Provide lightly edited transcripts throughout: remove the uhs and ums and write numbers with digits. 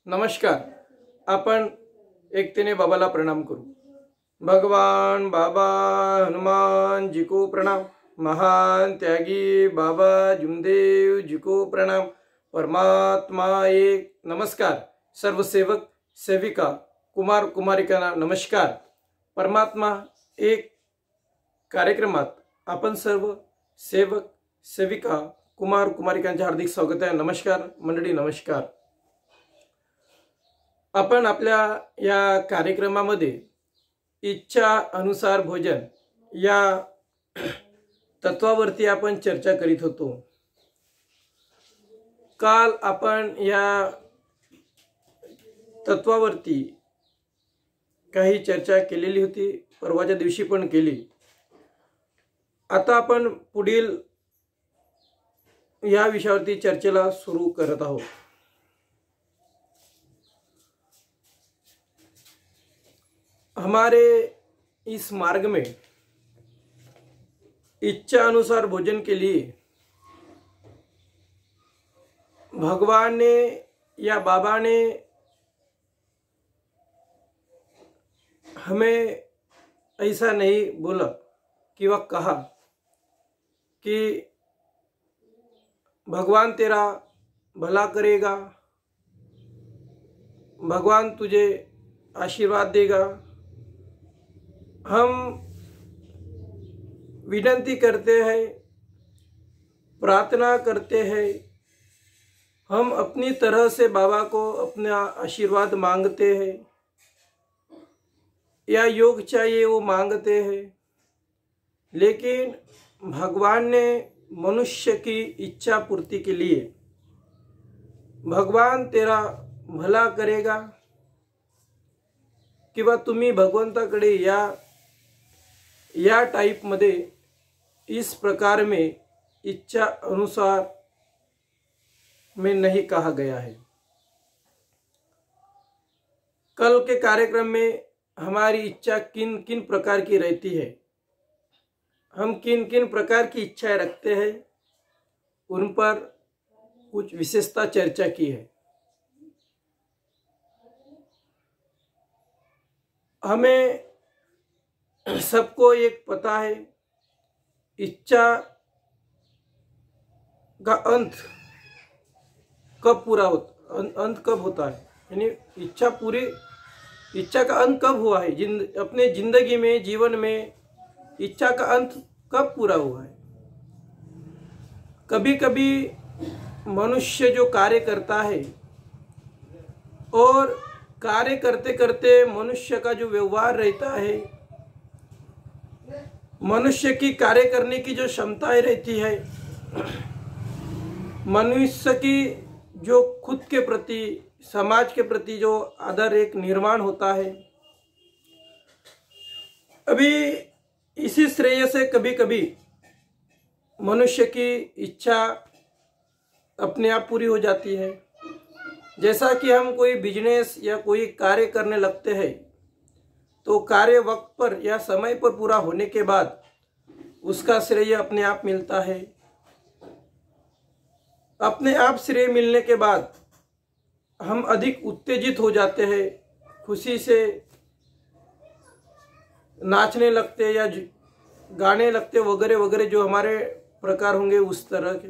नमस्कार. आपण एकतेने बाबाला प्रणाम करू. भगवान बाबा हनुमान जी को प्रणाम. महान त्यागी बाबा जुमदेव जी को प्रणाम. परमात्मा एक. नमस्कार. सर्व सेवक सेविका कुमार कुमारिकांना नमस्कार. परमात्मा एक कार्यक्रमात आपण सर्व सेवक सेविका कुमार कुमारिकांचे हार्दिक स्वागत आहे. नमस्कार मंडळी, नमस्कार. आपण आपल्या या कार्यक्रमामध्ये इच्छा अनुसार भोजन या तत्वावरती आपण चर्चा करीत होतो. काल आपण या तत्वावरती काही चर्चा केलेली होती, परवाच्या दिवशी पण केली. आता आपण पुढील या विषयावरती चर्चेला सुरू करत आहोत. हमारे इस मार्ग में इच्छा अनुसार भोजन के लिए भगवान ने या बाबा ने हमें ऐसा नहीं बोला कि वह कहा कि भगवान तेरा भला करेगा, भगवान तुझे आशीर्वाद देगा. हम विनती करते हैं, प्रार्थना करते हैं, हम अपनी तरह से बाबा को अपना आशीर्वाद मांगते हैं या योग चाहिए वो मांगते हैं. लेकिन भगवान ने मनुष्य की इच्छा पूर्ति के लिए भगवान तेरा भला करेगा किंवा तुम्ही भगवंताकडे या टाइप मध्ये इस प्रकार में इच्छा अनुसार में नहीं कहा गया है. कल के कार्यक्रम में हमारी इच्छा किन किन प्रकार की रहती है, हम किन किन प्रकार की इच्छाएं रखते हैं, उन पर कुछ विशेषता चर्चा की है. हमें सबको एक पता है इच्छा का अंत कब पूरा होता, अंत कब होता है, यानी इच्छा का अंत कब हुआ है. अपने जिंदगी में, जीवन में इच्छा का अंत कब पूरा हुआ है. कभी कभी मनुष्य जो कार्य करता है और कार्य करते करते मनुष्य का जो व्यवहार रहता है, मनुष्य की कार्य करने की जो क्षमताएं रहती है, मनुष्य की जो खुद के प्रति, समाज के प्रति जो आदर एक निर्माण होता है, अभी इसी श्रेय से कभी कभी मनुष्य की इच्छा अपने आप पूरी हो जाती है. जैसा कि हम कोई बिजनेस या कोई कार्य करने लगते हैं तो कार्य वक्त पर या समय पर पूरा होने के बाद उसका श्रेय अपने आप मिलता है. अपने आप श्रेय मिलने के बाद हम अधिक उत्तेजित हो जाते हैं, खुशी से नाचने लगते या गाने लगते वगैरह वगैरह, जो हमारे प्रकार होंगे उस तरह के.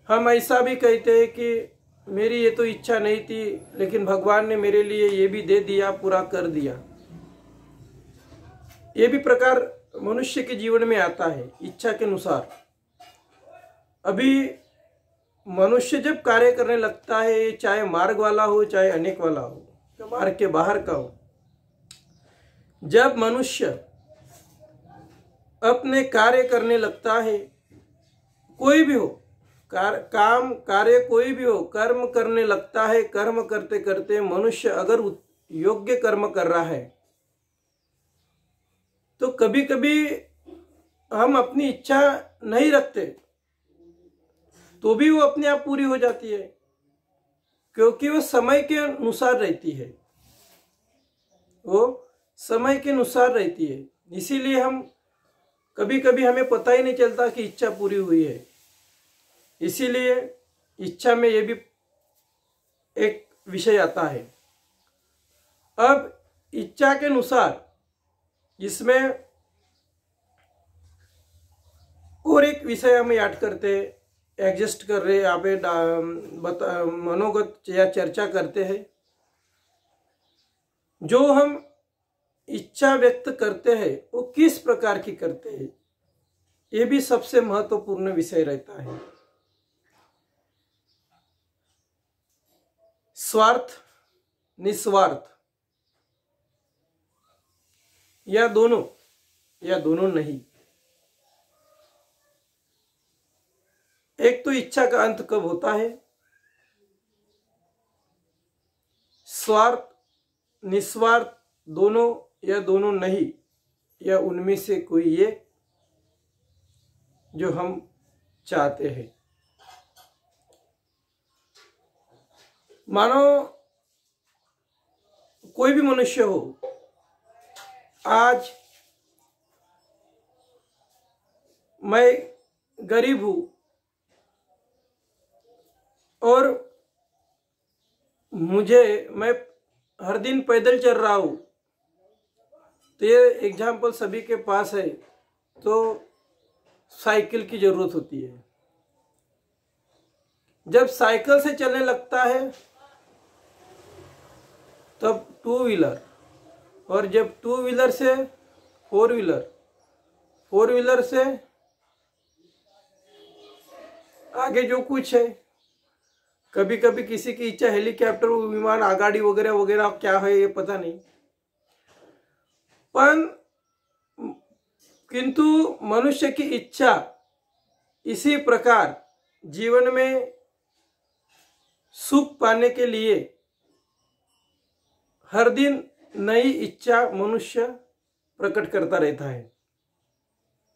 हम ऐसा भी कहते हैं कि मेरी ये तो इच्छा नहीं थी, लेकिन भगवान ने मेरे लिए ये भी दे दिया, पूरा कर दिया. ये भी प्रकार मनुष्य के जीवन में आता है इच्छा के अनुसार. अभी मनुष्य जब कार्य करने लगता है, चाहे मार्ग वाला हो चाहे अनेक वाला हो, तो मार्ग के बाहर का हो, जब मनुष्य अपने कार्य करने लगता है, कोई भी हो, काम कार्य कोई भी हो, कर्म करने लगता है, कर्म करते करते मनुष्य अगर योग्य कर्म कर रहा है तो कभी कभी हम अपनी इच्छा नहीं रखते तो भी वो अपने आप पूरी हो जाती है, क्योंकि वो समय के अनुसार रहती है, वो समय के अनुसार रहती है. इसीलिए हम कभी कभी हमें पता ही नहीं चलता कि इच्छा पूरी हुई है. इसीलिए इच्छा में ये भी एक विषय आता है। अब इच्छा के अनुसार इसमें और एक विषय हम याद करते, एडजस्ट कर रहे, यहाँ पे मनोगत या चर्चा करते हैं। जो हम इच्छा व्यक्त करते हैं वो किस प्रकार की करते हैं, ये भी सबसे महत्वपूर्ण विषय रहता है। स्वार्थ, निस्वार्थ, या दोनों नहीं। एक तो इच्छा का अंत कब होता है, स्वार्थ निस्वार्थ दोनों या दोनों नहीं, या उनमें से कोई ये जो हम चाहते हैं। मानो कोई भी मनुष्य हो, आज मैं गरीब हूं और मैं हर दिन पैदल चल रहा हूं, तो ये एग्जाम्पल सभी के पास है, तो साइकिल की जरूरत होती है। जब साइकिल से चलने लगता है तब टू व्हीलर, और जब टू व्हीलर से फोर व्हीलर से आगे जो कुछ है, कभी कभी किसी की इच्छा हेलीकॉप्टर, विमान, आगाड़ी वगैरह वगैरह क्या है ये पता नहीं, पर किंतु मनुष्य की इच्छा इसी प्रकार जीवन में सुख पाने के लिए हर दिन नई इच्छा मनुष्य प्रकट करता रहता है,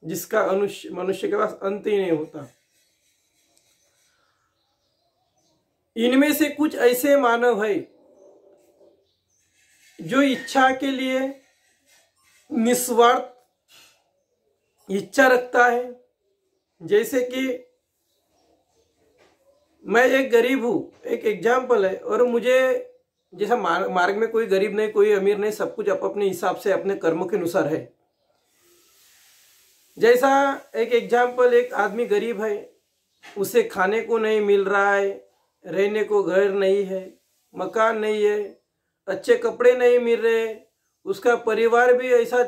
जिसका मनुष्य के पास अंत ही नहीं होता। इनमें से कुछ ऐसे मानव है जो इच्छा के लिए निस्वार्थ इच्छा रखता है। जैसे कि मैं एक गरीब हूं, एक एग्जाम्पल है, और मुझे जैसा मार्ग में कोई गरीब नहीं, कोई अमीर नहीं, सब कुछ अपने हिसाब से अपने कर्मों के अनुसार है। जैसा एक एग्जाम्पल, एक आदमी गरीब है, उसे खाने को नहीं मिल रहा है, रहने को घर नहीं है, मकान नहीं है, अच्छे कपड़े नहीं मिल रहे, उसका परिवार भी ऐसा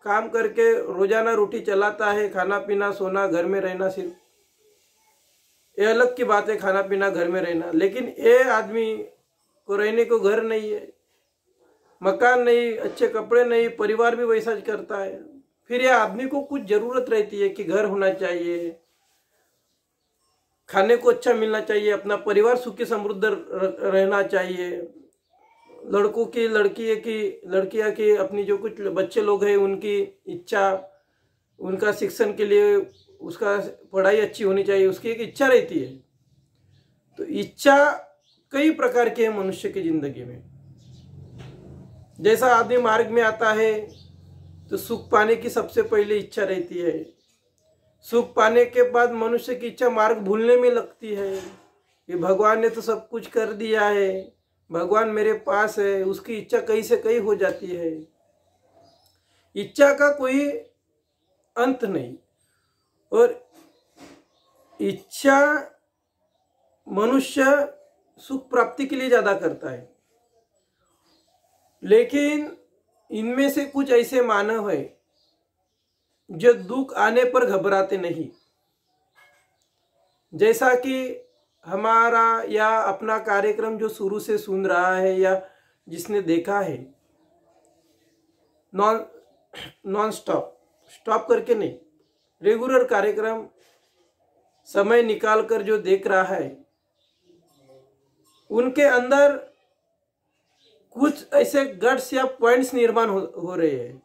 काम करके रोजाना रोटी चलाता है, खाना पीना सोना घर में रहना, सिर्फ ये अलग की बात है, खाना पीना घर में रहना, लेकिन ये आदमी को रहने को घर नहीं है, मकान नहीं, अच्छे कपड़े नहीं, परिवार भी वैसा करता है। फिर यह आदमी को कुछ जरूरत रहती है कि घर होना चाहिए, खाने को अच्छा मिलना चाहिए, अपना परिवार सुखी समृद्ध रहना चाहिए, लड़कों की लड़कियां की अपनी जो कुछ बच्चे लोग हैं उनकी इच्छा, उनका शिक्षण के लिए उसका पढ़ाई अच्छी होनी चाहिए, उसकी एक इच्छा रहती है। तो इच्छा कई प्रकार की है मनुष्य की जिंदगी में। जैसा आदमी मार्ग में आता है तो सुख पाने की सबसे पहले इच्छा रहती है, सुख पाने के बाद मनुष्य की इच्छा मार्ग भूलने में लगती है कि भगवान ने तो सब कुछ कर दिया है, भगवान मेरे पास है, उसकी इच्छा कहीं से कहीं हो जाती है। इच्छा का कोई अंत नहीं, और इच्छा मनुष्य सुख प्राप्ति के लिए ज्यादा करता है। लेकिन इनमें से कुछ ऐसे मानव है जो दुख आने पर घबराते नहीं। जैसा कि हमारा या अपना कार्यक्रम जो शुरू से सुन रहा है या जिसने देखा है, नॉन स्टॉप करके नहीं, रेगुलर कार्यक्रम समय निकाल कर जो देख रहा है, उनके अंदर कुछ ऐसे गट्स या पॉइंट्स निर्माण हो रहे हैं।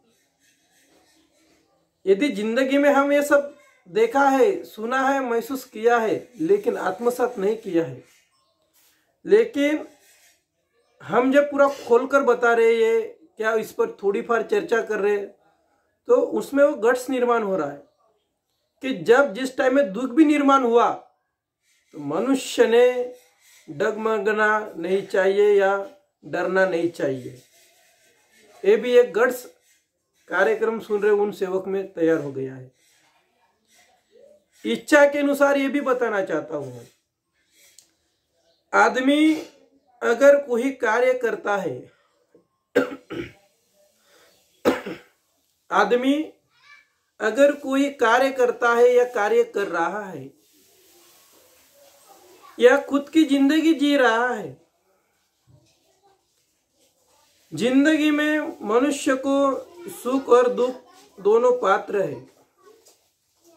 यदि जिंदगी में हम ये सब देखा है, सुना है, महसूस किया है, लेकिन आत्मसात नहीं किया है, लेकिन हम जब पूरा खोलकर बता रहे हैं, क्या इस पर थोड़ी फार चर्चा कर रहे हैं, तो उसमें वो गट्स निर्माण हो रहा है कि जब जिस टाइम में दुख भी निर्माण हुआ तो मनुष्य ने डगमगना नहीं चाहिए या डरना नहीं चाहिए। ये भी एक गट्स कार्यक्रम सुन रहे उन सेवक में तैयार हो गया है। इच्छा के अनुसार ये भी बताना चाहता हूं, आदमी अगर कोई कार्य करता है आदमी अगर कोई कार्य करता है या कार्य कर रहा है या खुद की जिंदगी जी रहा है, जिंदगी में मनुष्य को सुख और दुख दोनों पात्र है,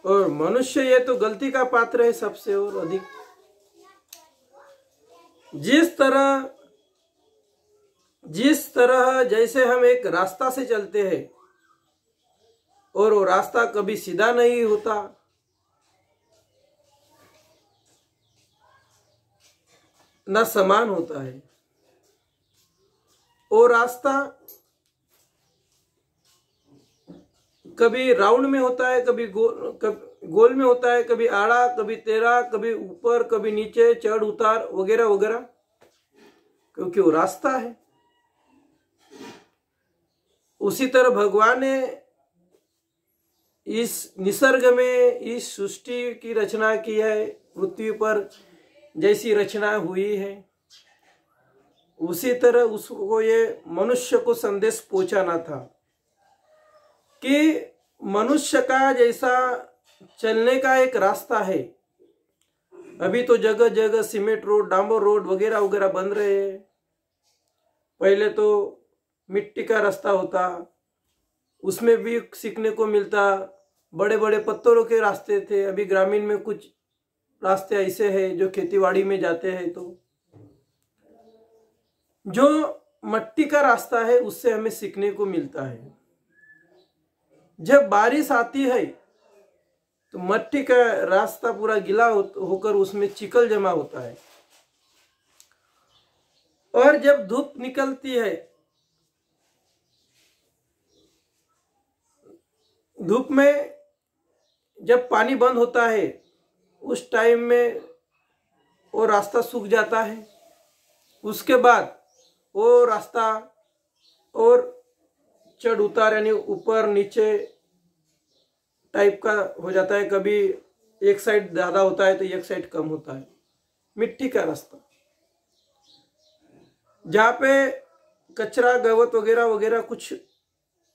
और मनुष्य ये तो गलती का पात्र है सबसे और अधिक। जिस तरह जैसे हम एक रास्ता से चलते हैं और वो रास्ता कभी सीधा नहीं होता, ना समान होता है। वो रास्ता कभी राउंड में होता है, कभी गोल में होता है, कभी आड़ा, कभी तेरा, कभी ऊपर, कभी नीचे, चढ़ उतार वगैरह वगैरह, क्योंकि वो रास्ता है। उसी तरह भगवान ने इस निसर्ग में इस सृष्टि की रचना की है, पृथ्वी पर जैसी रचना हुई है उसी तरह उसको ये मनुष्य को संदेश पहुंचाना था कि मनुष्य का जैसा चलने का एक रास्ता है। अभी तो जगह जगह सीमेंट रोड, डांबर रोड वगैरह वगैरह बन रहे हैं। पहले तो मिट्टी का रास्ता होता, उसमें भी सीखने को मिलता, बड़े बड़े पत्थरों के रास्ते थे। अभी ग्रामीण में कुछ रास्ते ऐसे हैं जो खेतीबाड़ी में जाते हैं, तो जो मट्टी का रास्ता है उससे हमें सीखने को मिलता है। जब बारिश आती है तो मट्टी का रास्ता पूरा गीला होकर उसमें चिकल जमा होता है, और जब धूप निकलती है, धूप में जब पानी बंद होता है उस टाइम में वो रास्ता सूख जाता है। उसके बाद वो रास्ता और चढ़ उतार यानी ऊपर नीचे टाइप का हो जाता है। कभी एक साइड ज्यादा होता है तो एक साइड कम होता है। मिट्टी का रास्ता जहाँ पे कचरा गवत वगैरह वगैरह कुछ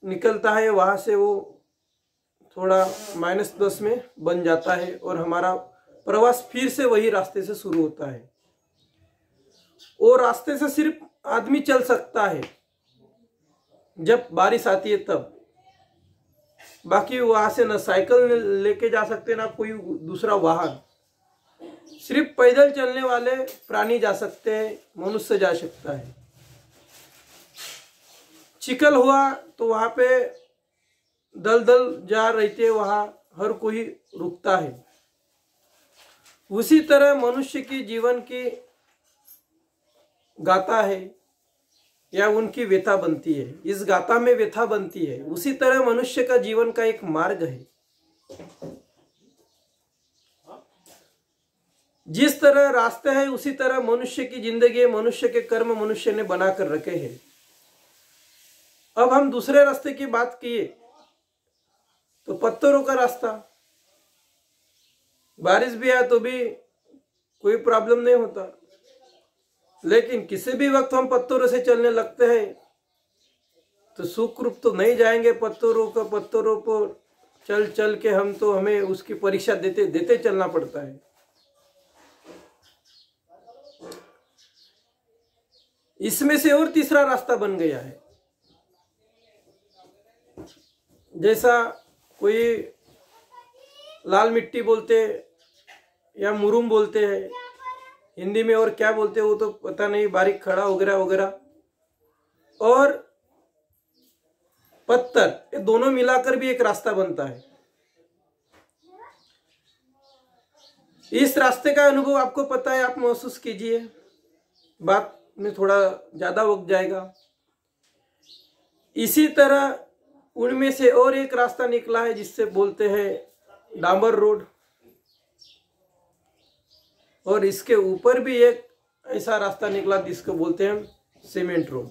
निकलता है, वहां से वो थोड़ा -10 में बन जाता है और हमारा प्रवास फिर से वही रास्ते से शुरू होता है। वो रास्ते से सिर्फ आदमी चल सकता है जब बारिश आती है तब। बाकी वहां से न साइकिल लेके जा सकते ना कोई दूसरा वाहन, सिर्फ पैदल चलने वाले प्राणी जा सकते हैं, मनुष्य जा सकता है। चिकल हुआ तो वहां पे दलदल जा रहती है, वहां हर कोई रुकता है। उसी तरह मनुष्य की जीवन की गाथा है या उनकी व्यथा बनती है, इस गाथा में व्यथा बनती है। उसी तरह मनुष्य का जीवन का एक मार्ग है। जिस तरह रास्ते है उसी तरह मनुष्य की जिंदगी, मनुष्य के कर्म मनुष्य ने बना कर रखे हैं। अब हम दूसरे रास्ते की बात किए तो पत्थरों का रास्ता, बारिश भी आए तो भी कोई प्रॉब्लम नहीं होता, लेकिन किसी भी वक्त हम पत्थरों से चलने लगते हैं तो सुखरूप तो नहीं जाएंगे। पत्थरों पर चल चल के हमें उसकी परीक्षा देते देते चलना पड़ता है। इसमें से और तीसरा रास्ता बन गया है। जैसा कोई लाल मिट्टी बोलते या मुरुम बोलते हैं, हिंदी में और क्या बोलते हैं वो तो पता नहीं, बारीक खड़ा वगैरह वगैरह, और पत्थर, ये दोनों मिलाकर भी एक रास्ता बनता है। इस रास्ते का अनुभव आपको पता है, आप महसूस कीजिए, बात में थोड़ा ज्यादा वक्त जाएगा। इसी तरह उनमें से और एक रास्ता निकला है जिससे बोलते हैं डांबर रोड, और इसके ऊपर भी एक ऐसा रास्ता निकला जिसको बोलते हैं सीमेंट रोड।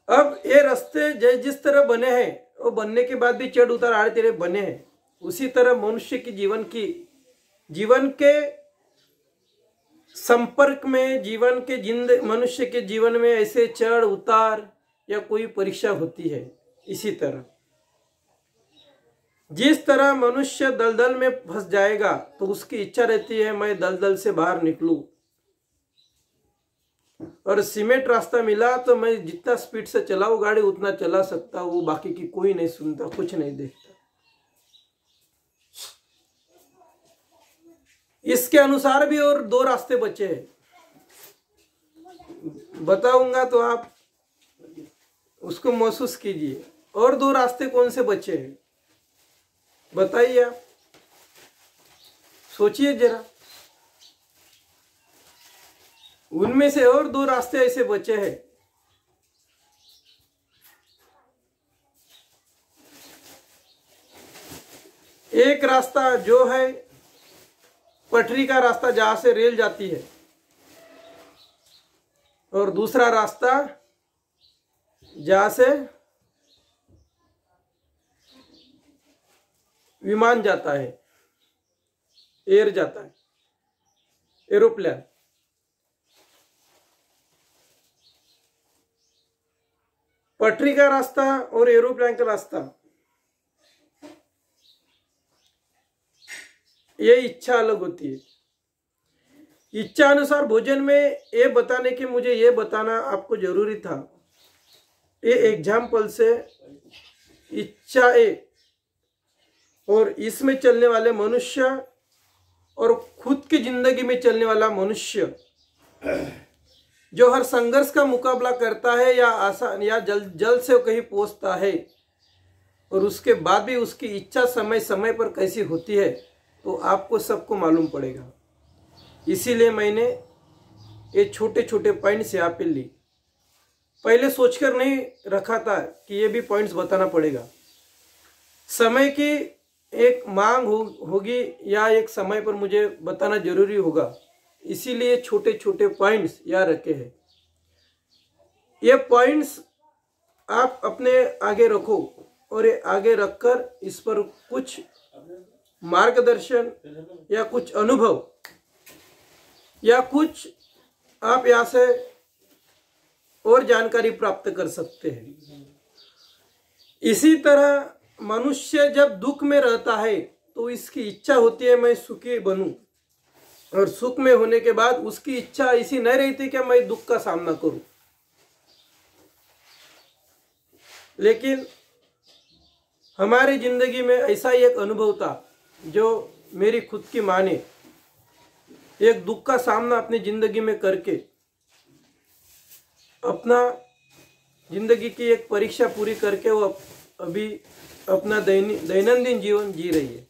अब ये रास्ते जिस तरह बने हैं, वो बनने के बाद भी चढ़ उतार आड़े तेरे बने हैं, उसी तरह मनुष्य की जीवन के संपर्क में, मनुष्य के जीवन में ऐसे चढ़ उतार या कोई परीक्षा होती है। इसी तरह जिस तरह मनुष्य दलदल में फंस जाएगा तो उसकी इच्छा रहती है मैं दलदल से बाहर निकलूं, और सीमेंट रास्ता मिला तो मैं जितना स्पीड से चलाऊं गाड़ी उतना चला सकता हूं, वो बाकी की कोई नहीं सुनता, कुछ नहीं देखता। इसके अनुसार भी और 2 रास्ते बचे हैं, बताऊंगा तो आप उसको महसूस कीजिए। और 2 रास्ते कौन से बचे हैं बताइए, आप सोचिए जरा। उनमें से और 2 रास्ते ऐसे बचे हैं। एक रास्ता जो है पटरी का रास्ता जहां से रेल जाती है, और दूसरा रास्ता जहां से विमान जाता है, एयर जाता है, एरोप्लेन। पटरी का रास्ता और एरोप्लेन का रास्ता, ये इच्छा अलग होती है। इच्छा अनुसार भोजन में ये बताने के मुझे ये बताना आपको जरूरी था। ये एग्जाम्पल से इच्छा और इसमें चलने वाले मनुष्य और खुद की जिंदगी में चलने वाला मनुष्य जो हर संघर्ष का मुकाबला करता है या आसान या जल्द से कहीं पहुंचता है, और उसके बाद भी उसकी इच्छा समय समय पर कैसी होती है तो आपको सबको मालूम पड़ेगा। इसीलिए मैंने ये छोटे छोटे पॉइंट्स यहाँ पे ली। पहले सोचकर नहीं रखा था कि ये भी पॉइंट्स बताना पड़ेगा। समय की एक मांग होगी या एक समय पर मुझे बताना जरूरी होगा, इसीलिए छोटे छोटे पॉइंट्स यहाँ रखे हैं। ये पॉइंट्स आप अपने आगे रखो और ये आगे रखकर इस पर कुछ मार्गदर्शन या कुछ अनुभव या कुछ आप यहाँ से और जानकारी प्राप्त कर सकते हैं। इसी तरह मनुष्य जब दुख में रहता है तो इसकी इच्छा होती है मैं सुखी बनूं, और सुख में होने के बाद उसकी इच्छा ऐसी नहीं रहती कि मैं दुख का सामना करूं। लेकिन हमारी जिंदगी में ऐसा ही एक अनुभव था, जो मेरी खुद की माँ ने एक दुख का सामना अपनी जिंदगी में करके अपना जिंदगी की एक परीक्षा पूरी करके वो अभी अपना दैनंदिन जीवन जी रही है,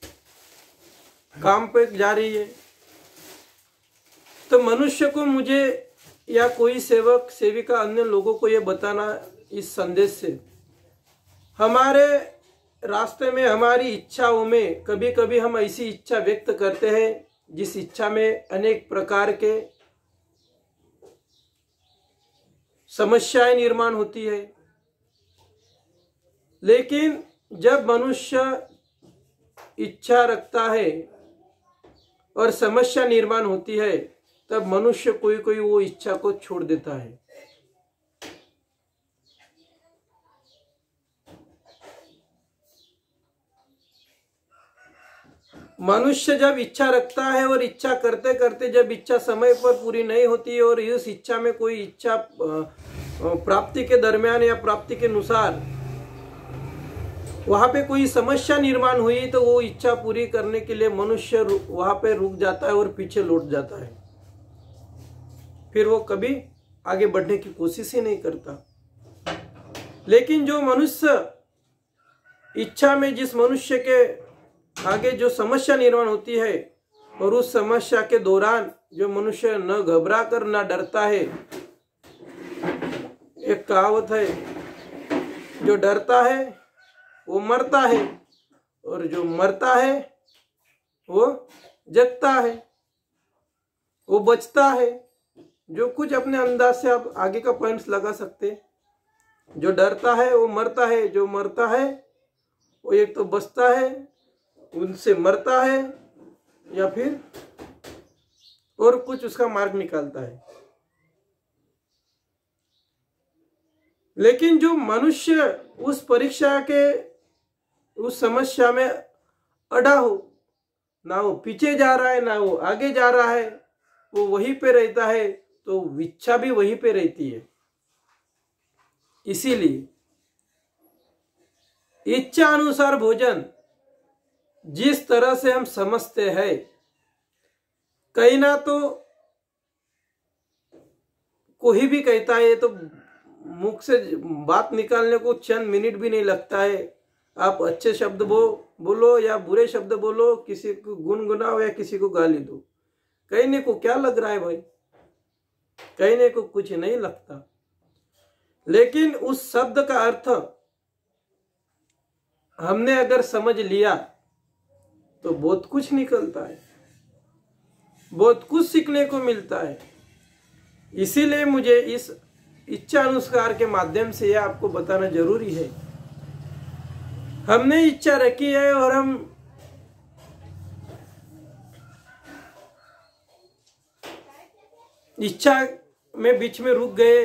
काम पे जा रही है। तो मनुष्य को मुझे या कोई सेवक सेविका अन्य लोगों को ये बताना इस संदेश से, हमारे रास्ते में हमारी इच्छाओं में कभी कभी हम ऐसी इच्छा व्यक्त करते हैं जिस इच्छा में अनेक प्रकार के समस्याएं निर्माण होती है। लेकिन जब मनुष्य इच्छा रखता है और समस्या निर्माण होती है तब मनुष्य कोई कोई वो इच्छा को छोड़ देता है। मनुष्य जब इच्छा रखता है और इच्छा करते करते जब इच्छा समय पर पूरी नहीं होती है और इस इच्छा में कोई इच्छा प्राप्ति के दरमियान या प्राप्ति के अनुसार वहां पे कोई समस्या निर्माण हुई तो वो इच्छा पूरी करने के लिए मनुष्य वहां पे रुक जाता है और पीछे लौट जाता है। फिर वो कभी आगे बढ़ने की कोशिश ही नहीं करता। लेकिन जो मनुष्य इच्छा में जिस मनुष्य के आगे जो समस्या निर्माण होती है और उस समस्या के दौरान जो मनुष्य न घबरा कर न डरता है, एक कहावत है, जो डरता है वो मरता है और जो मरता है वो जगता है। वो बचता है। जो कुछ अपने अंदाज से आप आगे का पॉइंट्स लगा सकते। जो डरता है वो मरता है, जो मरता है वो एक तो बचता है, उनसे मरता है, या फिर और कुछ उसका मार्ग निकालता है। लेकिन जो मनुष्य उस परीक्षा के उस समस्या में अड़ा हो, ना वो पीछे जा रहा है ना वो आगे जा रहा है, वो वहीं पे रहता है, तो इच्छा भी वहीं पे रहती है। इसीलिए इच्छा अनुसार भोजन जिस तरह से हम समझते हैं, कहीं ना तो कोई भी कहता है तो मुख से बात निकालने को चंद मिनट भी नहीं लगता है। आप अच्छे शब्द बोलो या बुरे शब्द बोलो, किसी को गुनगुनाओ या किसी को गाली दो, कहने को क्या लग रहा है भाई? कहने को कुछ नहीं लगता। लेकिन उस शब्द का अर्थ हमने अगर समझ लिया तो बहुत कुछ निकलता है, बहुत कुछ सीखने को मिलता है। इसीलिए मुझे इस इच्छा अनुसार के माध्यम से यह आपको बताना जरूरी है। हमने इच्छा रखी है और हम इच्छा में बीच में रुक गए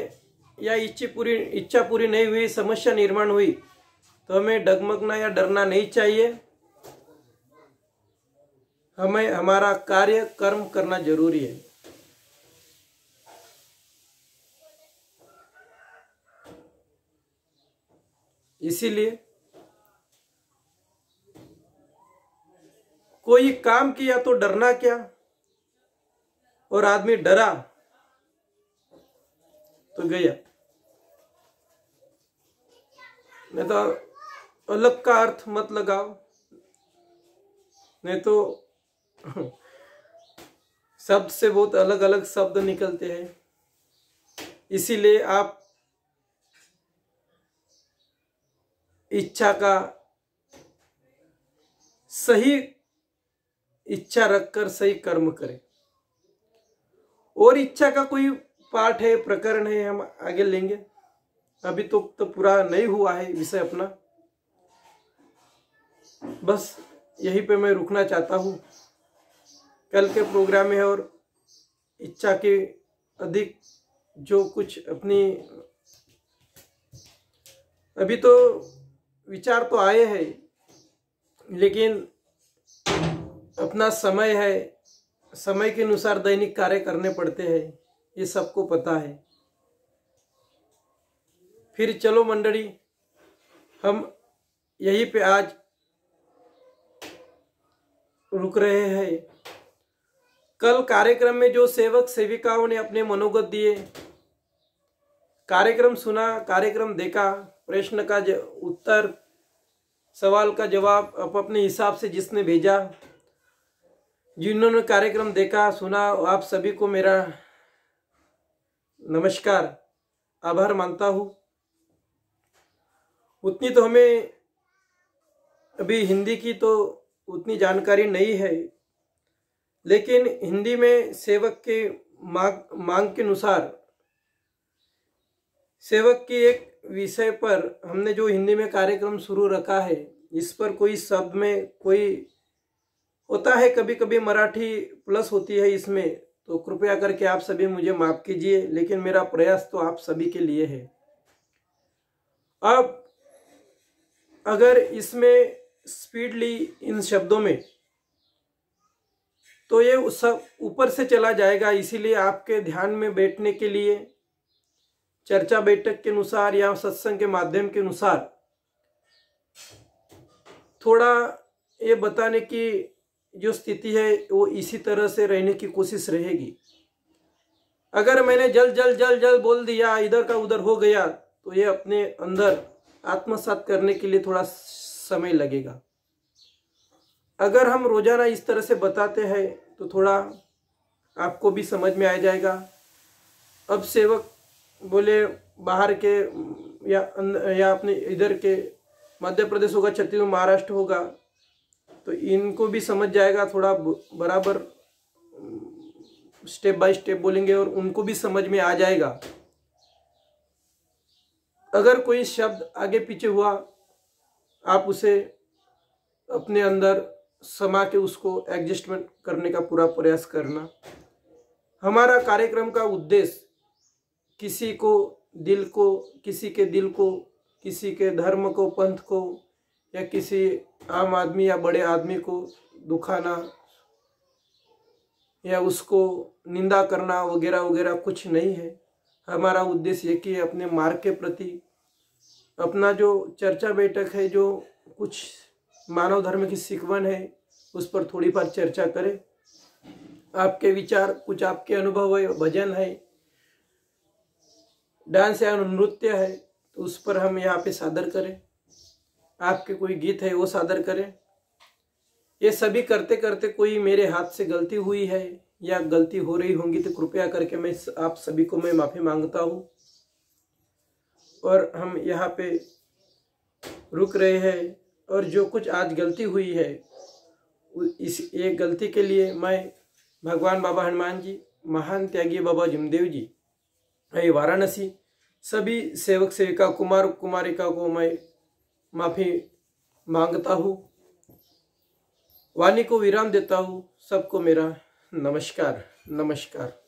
या इच्छा पूरी नहीं हुई, समस्या निर्माण हुई, तो हमें डगमगना या डरना नहीं चाहिए। हमें हमारा कार्य कर्म करना जरूरी है। इसीलिए कोई काम किया तो डरना क्या, और आदमी डरा तो गया। नहीं तो अलग का अर्थ मत लगाओ, नहीं तो शब्द से बहुत अलग अलग शब्द निकलते हैं। इसीलिए आप इच्छा का सही इच्छा रखकर सही कर्म करें। और इच्छा का कोई पाठ है, प्रकरण है, हम आगे लेंगे। अभी तो पूरा नहीं हुआ है विषय अपना। बस यहीं पे मैं रुकना चाहता हूँ। कल के प्रोग्राम में और इच्छा के अधिक जो कुछ अपनी अभी तो विचार तो आए हैं, लेकिन अपना समय है, समय के अनुसार दैनिक कार्य करने पड़ते हैं, ये सबको पता है। फिर चलो मंडली, हम यहीं पे आज रुक रहे हैं। कल कार्यक्रम में जो सेवक सेविकाओं ने अपने मनोगत दिए, कार्यक्रम सुना, कार्यक्रम देखा, प्रश्न का उत्तर, सवाल का जवाब अपने हिसाब से जिसने भेजा, जिन्होंने कार्यक्रम देखा सुना, आप सभी को मेरा नमस्कार, आभार मानता हूँ। उतनी तो हमें अभी हिंदी की तो उतनी जानकारी नहीं है, लेकिन हिंदी में सेवक के मांग के अनुसार सेवक की एक विषय पर हमने जो हिंदी में कार्यक्रम शुरू रखा है, इस पर कोई शब्द में कोई होता है, कभी कभी मराठी प्लस होती है इसमें, तो कृपया करके आप सभी मुझे माफ कीजिए, लेकिन मेरा प्रयास तो आप सभी के लिए है। अब अगर इसमें स्पीडली इन शब्दों में तो ये सब ऊपर से चला जाएगा। इसीलिए आपके ध्यान में बैठने के लिए चर्चा बैठक के अनुसार या सत्संग के माध्यम के अनुसार थोड़ा ये बताने की जो स्थिति है वो इसी तरह से रहने की कोशिश रहेगी। अगर मैंने जल बोल दिया, इधर का उधर हो गया, तो ये अपने अंदर आत्मसात करने के लिए थोड़ा समय लगेगा। अगर हम रोजाना इस तरह से बताते हैं तो थोड़ा आपको भी समझ में आ जाएगा। अब सेवक बोले बाहर के या अपने इधर के मध्य प्रदेश होगा, छत्तीसगढ़, महाराष्ट्र होगा, तो इनको भी समझ जाएगा, थोड़ा बराबर स्टेप बाय स्टेप बोलेंगे और उनको भी समझ में आ जाएगा। अगर कोई शब्द आगे पीछे हुआ, आप उसे अपने अंदर समा के उसको एडजस्टमेंट करने का पूरा प्रयास करना। हमारा कार्यक्रम का उद्देश्य किसी के दिल को, किसी के धर्म को, पंथ को, या किसी आम आदमी या बड़े आदमी को दुखाना या उसको निंदा करना वगैरह वगैरह कुछ नहीं है। हमारा उद्देश्य ये कि अपने मार्ग के प्रति अपना जो चर्चा बैठक है, जो कुछ मानव धर्म की सिकवन है, उस पर थोड़ी बार चर्चा करें। आपके विचार, कुछ आपके अनुभव है, भजन है, डांस या नृत्य है, तो उस पर हम यहाँ पे सादर करें। आपके कोई गीत है वो सादर करें। ये सभी करते करते कोई मेरे हाथ से गलती हुई है या गलती हो रही होंगी तो कृपया करके मैं आप सभी को मैं माफी मांगता हूँ। और हम यहाँ पे रुक रहे हैं, और जो कुछ आज गलती हुई है इस एक गलती के लिए मैं भगवान बाबा हनुमान जी, महान त्यागी बाबा जमदेव जी, वाराणसी, सभी सेवक सेविका, कुमार कुमारिका को मैं माफी मांगता हूँ। वाणी को विराम देता हूँ। सबको मेरा नमस्कार। नमस्कार।